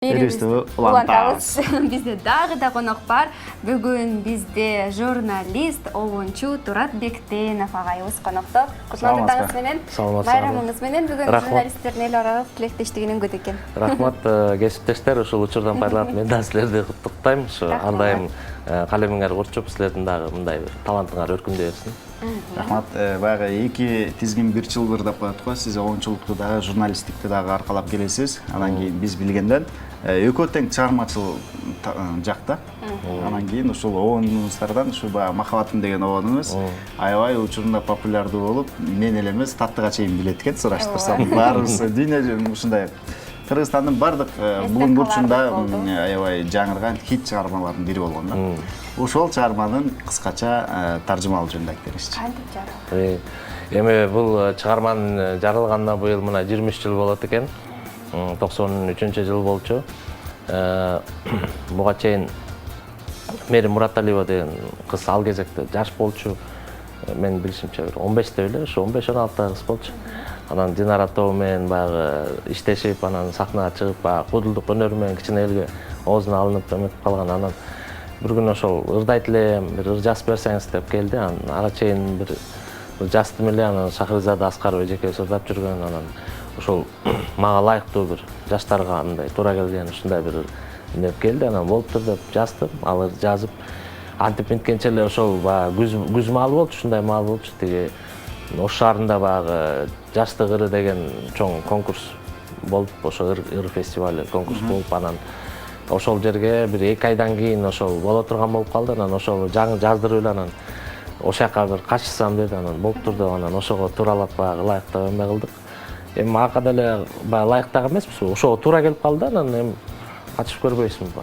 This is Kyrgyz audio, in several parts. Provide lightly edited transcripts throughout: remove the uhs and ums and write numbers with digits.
Беребизди улантабыз. Бизде дагы да конок бар. Бүгүн бизде журналист, обончу Турат Бектенов агайыбыз конокто. Кутлуу таңыңыз менен. Байрамыңыз менен бүгүн журналисттердин эл аралык тилектештигинин күтүп экен. Рахмат, кесиптештер, ушул учурдан пайдаланып мен да силерди куттуктайм. Ушу ар дайым калемиңер урчуп, силердин дагы мындай талантыңар өркүндөй берсин. Рахмат, баягы эки тизгин бир чылбыр деп коет го. Сиз обончулукту дагы, журналисттикти дагы аркалап келесиз. Анан кийин биз билгенден экөө тең чыгармачыл жакта. Анан кийин ушул обонуңуздардан ушу баягы Махаббатым деген обонуңуз аябай учурунда популярдуу болуп, мен эле эмес, Таттыга чейин билет экен, сураштырсам. Баарыбыз дүйнө ушундай Кыргызстандын бардык бугун бурчунда аябай жаңырган хит чыгармалардын бири болгон да. Ошол чыгарманын кыскача таржымалуу жөнүндө айтып беришчи. Кантип жаралды? Эми бул чыгарманын жаралганына быйыл мына 23 жыл болот экен. 93-жыл болчу. Буга чейин Мээрим Мураталиева деген кыз ал кезекте жаш болчу. Мен билишимче 15те эле, ушу 15-16 кыз болчу. Анан Динара тобу менен баягы иштешип, анан сахнага чыгып, баягы кудулдук өнөрү менен кичине элге оозуна алынып эметип калган. Анан бир күнү ошол ырдайт элем, бир ыр жазып берсеңиз деп келди. Анан ага чейин бир жаздым эле, анан Шахризада Аскарова эжекебиз ырдап жүргөн. Анан ошол мага ылайыктуу бир жаштарга мындай туура келген ушундай бир деп келди. Анан болуптур деп жаздым, ал ыр жазып антип минткенче эле ошол баягы күз маалы болчу, ушундай маал болчу. Тиги Ош шаарында баягы жаштык ыры деген чоң конкурс болуп, ошо ыр фестивалы конкурс болуп, анан ошол жерге бир 2 айдан кийин ошол боло турган болуп калды. Анан ошол жаңы жаздырып эле анан ошол жака бир качышсам деди. Анан болуптур деп анан ошого тууралап баягы ылайыктап эме кылдык. Эми ага деле баягы ылайыктак эмеспиз, ошого туура келип калды. Анан эми катышып көрбөйсүңбү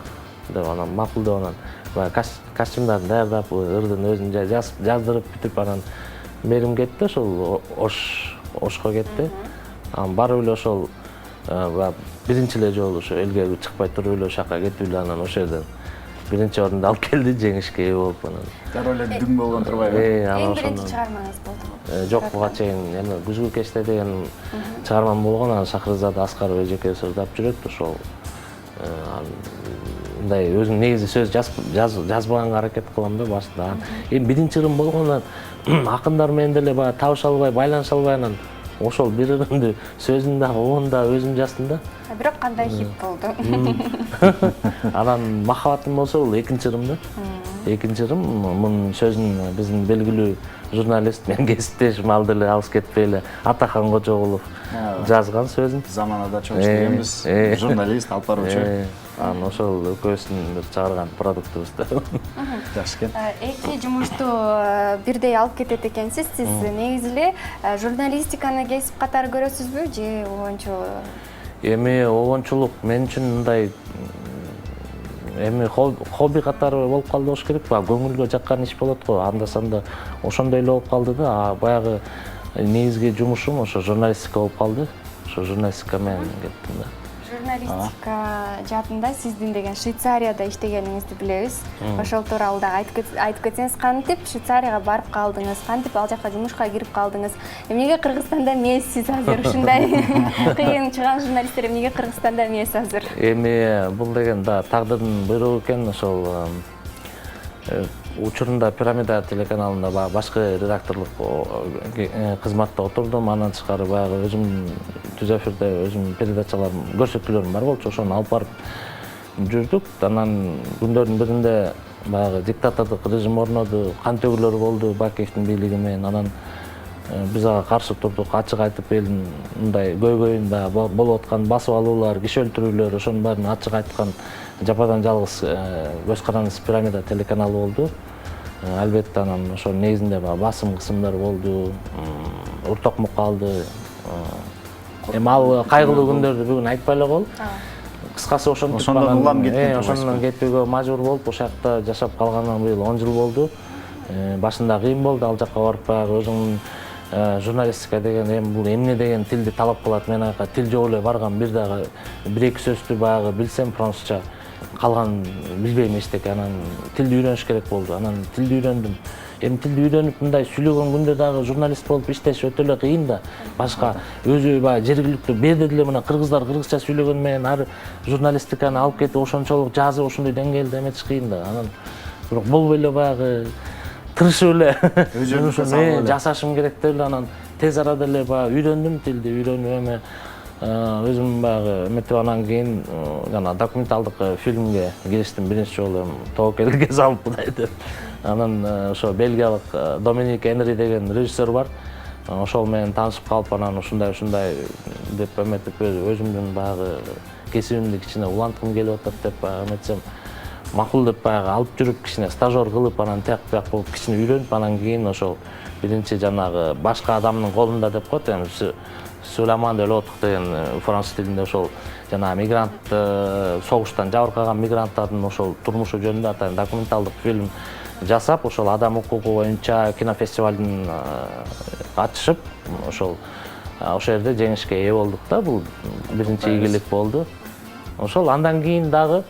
деп анан макул деп анан баягы костюмдарын даярдап, ырдын өзүн жаздырып бүтүп, анан Мээрим кетти, ошол Ошко кетти. Анан барып эле ошол биринчи эле жолу ошо элге чыкпай туруп эле ошол жака кетип эле анан ошол жерден биринчи орунду алып келди, жеңишке ээ болуп анан. Дароо эле дүң болгон турбайбы? Эң биринчи чыгармаңыз болдубу? Жок, буга чейин эме күзгү кечте деген чыгармам болгон. Анан Шахризада Аскарова эжекебиз ырдап жүрөт, ошол мындай өзүм негизи сөз жазбаганга аракет кылам да башында. Эми биринчи ырым болгондон акындар менен деле баягы табыша албай, байланыша албай, анан ошол бир ырымды сөзүн да, обонун да өзүм жаздым да. Бирок кандай хит болду? Анан Махаббатым болсо бул экинчи ырым да. Экинчи ырым, мунун сөзүн биздин белгилүү журналист, мен кесиптешим, ал деле алыс кетпей эле Атахан Кожогулов жазган сөзүн. Заманада чоң иштегенбиз, журналист, алып баруучу. Анан ошол экөөсүн бир чыгарган продуктубуз да. Жакшы экен. Эки жумушту бирдей алып кетет экенсиз. Сиз негизи эле журналистиканы кесип катары көрөсүзбү же обончу? Эми обончулук мен үчүн мындай эми хобби катары болуп калды болуш керек. Көңүлгө жаккан иш болот го. Анда-санда ошондой эле болуп калды да. Баягы негизги жумушум ошо журналистика болуп калды. Ошо журналистика менен кеттим да. Журналистика жаатында сиздин деген Швейцарияда иштегениңизди билебиз. Ошол тууралуу да айтып кетсеңиз, кантип Швейцарияга барып калдыңыз, кантип ал жака жумушка кирип калдыңыз? Эмнеге Кыргызстанда эмессиз азыр? Ушундай кыйын чыган журналисттер эмнеге Кыргызстанда эмес азыр? Эми бул деген да тагдырдын буйругу экен. Ошол учурунда Пирамида телеканалында баягы башкы редакторлук кызматта отурдум. Андан тышкары баягы өзүм түз эфирде өзүм передачаларым, көрсөтүүлөрүм бар болчу. Ошону алып барып жүрдүк. Анан күндөрдүн биринде баягы диктатордук режим орноду, кан төгүүлөр болду Бакиевдин бийлиги менен. Анан биз ага каршы турдук, ачык айтып, элдин мындай көйгөйүн баягы болуп аткан басып алуулар, киши өлтүрүүлөр, ошонун баарын ачык айткан жападан жалгыз көз карандысыз Пирамида телеканалы болду. Албетте анан ошол негизинде басым кысымдар болду, уртокмук калды. Эми ал кайгылуу күндөрдү бүгүн айтпай эле коелу. Кыскасы ошондон улам кеткен. Ошондон кетүүгө мажбур болуп, ошол жакта жашап калганына быйыл 10 жыл болду. Башында кыйын болду, ал жака барып баягы өзүң журналистика деген эми бул эмне деген тилди талап кылат. Мен ага тил жок эле баргам, бир дагы 1-2 сөздү баягы билсем французча, калган билбейм эчтеке. Анан тилди үйрөнүш керек болду. Анан тилди үйрөндүм. эми тилди үйрөнүп мындай сүйлөгөн күндө дагы журналист болуп иштеш өтө эле кыйын да. Башка өзү баягы жергиликтүү берде деле мына кыргыздар кыргызча сүйлөгөн менен ар журналистиканы алып кетип ошончолук жазып ошондой деңгээлде эметиш кыйын да. Анан бирок болбой эле баягы тырышып эле жасашым керек деп эле анан тез арада эле баягы үйрөндүм тилди, үйрөнүп эме өзүм баягы эметип анан кийин жана документалдык фильмге кириштим биринчи жолу тобокелге салып мындай деп. Анан ошо бельгиялык Доминик Энри деген режиссер бар. Ошол менен таанышып калып анан ушундай деп эметип өзүмдүн баягы кесибимди кичине уланткым келип атат деп баягы эметсем макул деп баягы алып жүрүп кичине стажер кылып анан тияк бияк болуп кичине үйрөнүп анан кийин ошол биринчи жанагы башка адамдын колунда деп коет эми Сулейман Делотук деген француз тилинде ошол жана мигрант согуштан жабыркаган мигранттардын ошол турмушу жөнүндө атайын документалдык фильм жасап ошол адам укугу боюнча кинофестивалдын катышып ошол жерде жеңишке ээ болдук да. Бул биринчи ийгилик болду. Ошол андан кийин дагы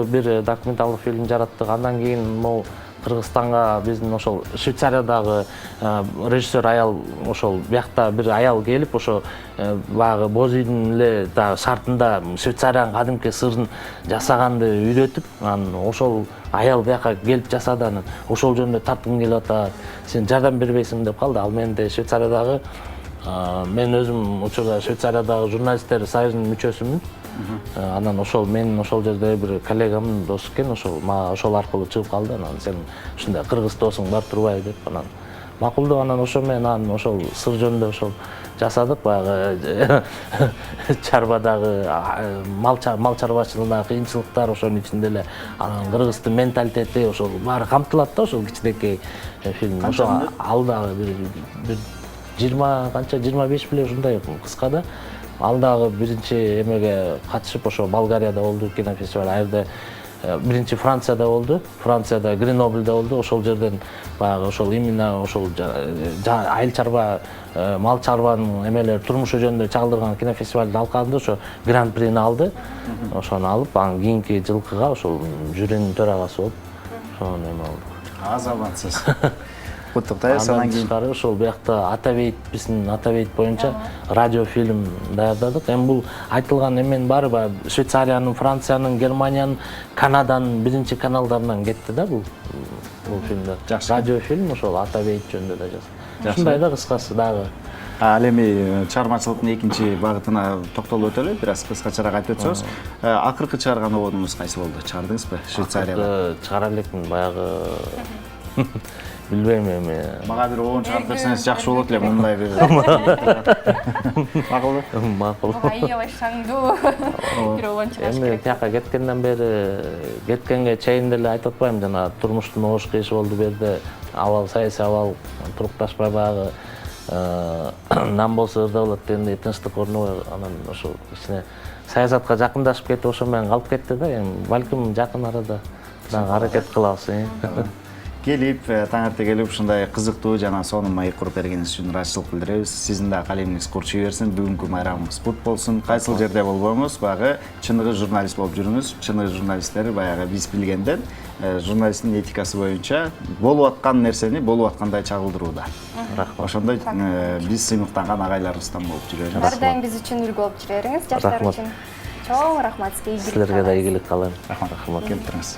бир документалдык фильм жараттык. Андан кийин могу Кыргызстанга биздин ошол Швейцариядагы режиссер аял ошол биякта бир аял келип ошо баягы боз үйдүн эле дагы шартында Швейцариянын кадимки сырын жасаганды үйрөтүп, анан ошол аял бияка келип жасады, анан ошол жөнүндө тарткым келип атат. Сен жардам бербейсиңби деп калды. Ал менде Швейцариядагы мен өзүм учурда Швейцариядагы журналисттер союзунун мүчөсүмүн. Анан ошол менин ошол жерде бир коллегамдын досу экен, мага ошол аркылуу чыгып калды. Анан сен ушундай кыргыз досуң бар турбайбы деп. Анан макул деп анан ошо менен анан ошол сыр жөнүндө ошол жасадык. Баягы чарбадагы мал чарбачылыгындагы кыйынчылыктар, ошонун ичинде эле анан кыргыздын менталитети ошол баары камтылат да ошол кичинекей фильм. Ошо ал дагы бир 25 беле ушундай кыска да. Ал дагы биринчи эмеге катышып ошо Болгарияда болду кинофестиваль. Ал жерде биринчи Францияда болду. Францияда Гренобльде болду. Ошол жерден баягы ошол именно ошол айыл чарба, мал чарбанын эмелери турмушу жөнүндө чагылдырган кинофестивалдын алкагында ошо гран-прини алды. Ошону алып, анан кийинки жылкыга ошол жюринин төрагасы болуп ошону эме болду. Аз амансыз. Куттуктайбыз. Анан тышкары ошол биякта Атабейт, биздин Атабейт боюнча радиофильм даярдадык. Эми бул айтылган эменин баары баягы Швейцариянын, Франциянын, Германиянын, Канаданын биринчи каналдарынан кетти да бул фильмдер. Радиофильм ошол Атабейт жөнүндө да жаздым. Ушундай да кыскасы дагы. Ал эми чыгармачылыктын экинчи багытына токтолуп өтөлү, бир аз кыскачараак айтып өтсөңүз. Акыркы чыгарган ободуңуз кайсы болду? Чыгардыңызбы Швейцарияда? Чыгара элекмин баягы. Билбейм эми. Мага бир обон чыгарып берсеңиз жакшы болот эле, мындай бир. Макулбу? Макул. Аябай шаңдуу бир обон чыгарыш Эми керек. тияка кеткенден бери, кеткенге чейин деле айтып атпайм, жана турмуштун оош кыйышы болду бу жерде. Абал, саясий абал турукташпай баягы нам болсо ырда болот дегендей тынчтык орнобой анан ошол кичине саясатка жакындашып кетип ошо менен калып кетти да. Эми балким жакын арада дагы аракет кылабыз. Келип, таң эрте келип ушундай кызыктуу жана сонун маек куруп бергениңиз үчүн ыраазычылык билдиребиз. Сиздин да калемиңиз курчуй берсин. Бүгүнкү майрамыңыз кут болсун. Кайсыл жерде болбоңуз, баягы чыныгы журналист болуп жүрүңүз. Чыныгы журналисттер баягы биз билгенден журналисттин этикасы боюнча болуп аткан нерсени болуп аткандай чагылдырууда. Ошондой биз сыймыктанган агайларыбыздан болуп жүрөбүз. Ар дайым биз үчүн үлгү болуп жүрөриңиз, жаштар үчүн. Чоң рахмат сизге. Силерге да ийгилик каалайм. Рахмат. Келип туруңуз.